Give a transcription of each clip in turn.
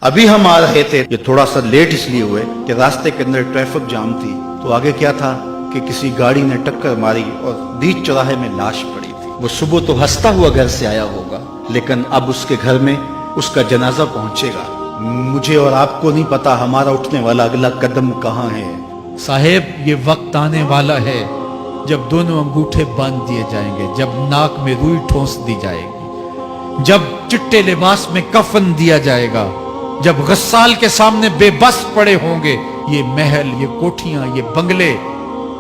अभी हम आ रहे थे, ये थोड़ा सा लेट इसलिए हुए कि रास्ते के अंदर ट्रैफिक जाम थी। तो आगे क्या था कि किसी गाड़ी ने टक्कर मारी और बीच चौराहे में लाश पड़ी थी। वो सुबह तो हंसता हुआ घर से आया होगा, लेकिन अब उसके घर में उसका जनाजा पहुंचेगा। मुझे और आपको नहीं पता हमारा उठने वाला अगला कदम कहाँ है। साहेब, ये वक्त आने वाला है जब दोनों अंगूठे बांध दिए जाएंगे, जब नाक में रुई ठोंस दी जाएगी, जब चिट्टे लिबास में कफन दिया जाएगा, जब गस्साल के सामने बेबस पड़े होंगे ये महल, ये कोठियां, ये बंगले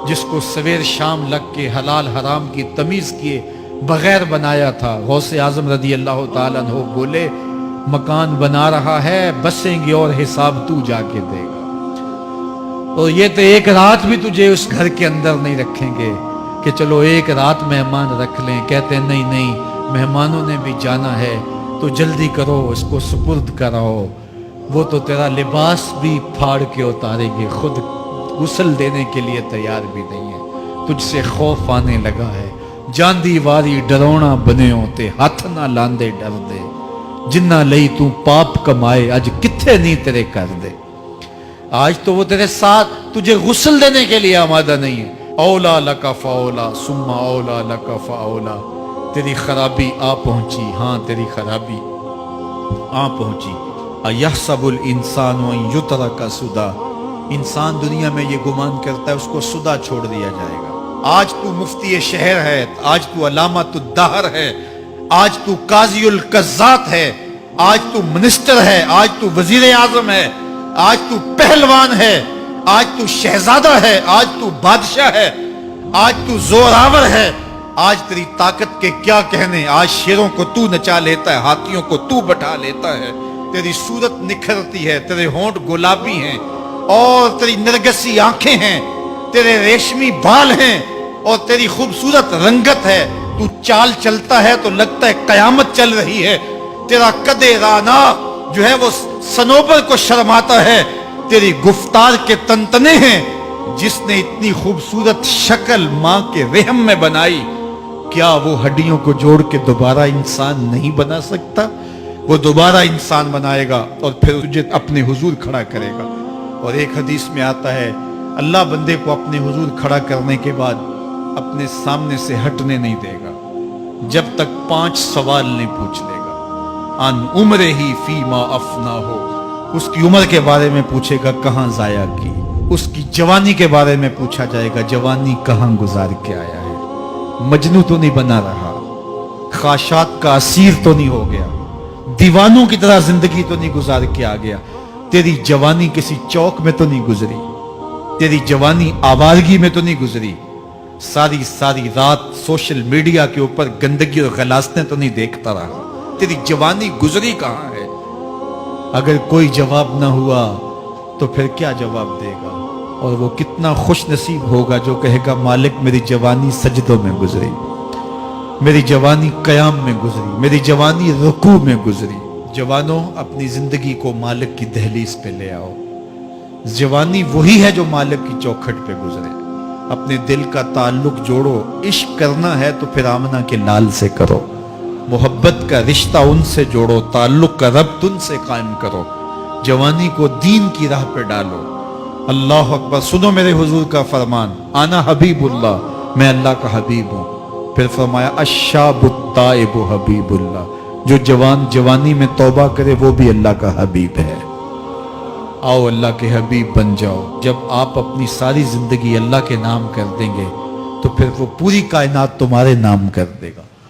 जिसको सवेर शाम लग के हलाल हराम की तमीज किए बगैर बनाया था। गौसे आजम रदी अल्लाह ताला अन्हु बोले, मकान बना रहा है, बसेंगे और हिसाब तू जाके देगा। और ये तो एक रात भी तुझे उस घर के अंदर नहीं रखेंगे कि चलो एक रात मेहमान रख लें। कहते नहीं नहीं, मेहमानों ने भी जाना है तो जल्दी करो, इसको सुपुर्द कराओ। वो तो तेरा लिबास भी फाड़ के उतारेंगे, खुद गुस्ल देने के लिए तैयार भी नहीं है। तुझसे खौफ आने लगा है, जांदी वारी डरोना बने होते, हाथ ना लांदे डर दे, जिन्ना लई तू पाप कमाए अज किथे नहीं तेरे कर दे। आज तो वो तेरे साथ तुझे गुस्ल देने के लिए आमादा नहीं है। औला लका फौला सुम्मा औला लका फौला, तेरी खराबी आ पहुंची, हाँ तेरी खराबी आ पहुंची। अयहसबुल इंसान युतरका सुदा, इंसान दुनिया में ये गुमान करता है उसको सुदा छोड़ दिया जाएगा। आज तू मुफ्ती शहर है, आज तू अलामतुद दहर है, आज तू काजीउल कज़्ज़ात है, आज तू मिनिस्टर है, आज तू वजीर आजम है, आज तू पहलवान है, आज तू शहजादा है, आज तू बादशाह है, आज तू जोरावर है। आज तेरी ताकत के क्या कहने, आज शेरों को तू नचा लेता है, हाथियों को तू बैठा लेता है। तेरी सूरत निखरती है, तेरे होंठ गुलाबी हैं और तेरी नरगसी आंखें हैं, तेरे रेशमी बाल हैं और तेरी खूबसूरत रंगत है। तू चाल चलता है तो लगता है कयामत चल रही है। तेरा कदे राना जो है वो सनोबर को शर्माता है। तेरी गुफ्तार के तंतने हैं। जिसने इतनी खूबसूरत शक्ल माँ के रहम में बनाई, क्या वो हड्डियों को जोड़ के दोबारा इंसान नहीं बना सकता? वो दोबारा इंसान बनाएगा और फिर तुझे अपने हुजूर खड़ा करेगा। और एक हदीस में आता है, अल्लाह बंदे को अपने हुजूर खड़ा करने के बाद अपने सामने से हटने नहीं देगा जब तक 5 सवाल नहीं पूछ लेगा। अन उम्रे ही फीमा अफना हो, उसकी उम्र के बारे में पूछेगा कहाँ जाया की। उसकी जवानी के बारे में पूछा जाएगा, जवानी कहाँ गुजार के आया है। मजनू तो नहीं बना रहा, ख्वाहिशात का असीर तो नहीं हो गया, दीवानों की तरह जिंदगी तो नहीं गुजार के आ गया। तेरी जवानी किसी चौक में तो नहीं गुजरी, तेरी जवानी आवारगी में तो नहीं गुजरी, सारी सारी रात सोशल मीडिया के ऊपर गंदगी और गलासने तो नहीं देखता रहा। तेरी जवानी गुजरी कहाँ है? अगर कोई जवाब ना हुआ तो फिर क्या जवाब देगा? और वो कितना खुश नसीब होगा जो कहेगा, मालिक मेरी जवानी सजदों में गुजरी, मेरी जवानी कयाम में गुजरी, मेरी जवानी रुकू में गुजरी। जवानों, अपनी जिंदगी को मालिक की दहलीज पे ले आओ। जवानी वही है जो मालिक की चौखट पे गुजरे। अपने दिल का ताल्लुक जोड़ो। इश्क करना है तो फिर आमना के लाल से करो। मोहब्बत का रिश्ता उनसे जोड़ो, ताल्लुक का रब्त उनसे कायम करो। जवानी को दीन की राह पे डालो। अल्लाह अकबर। सुनो मेरे हुजूर का फरमान, आना हबीबुल्लाह, मैं अल्लाह का हबीब हूँ। फिर फरमाया, अश्शाबुत्ताइबु हबीबुल्लाह, जो जवान जवानी में तौबा करे वो भी अल्लाह का हबीब है। आओ अल्लाह के हबीब बन जाओ। जब आप अपनी सारी जिंदगी अल्लाह के नाम कर देंगे तो फिर वो पूरी कायनात तुम्हारे नाम कर देगा।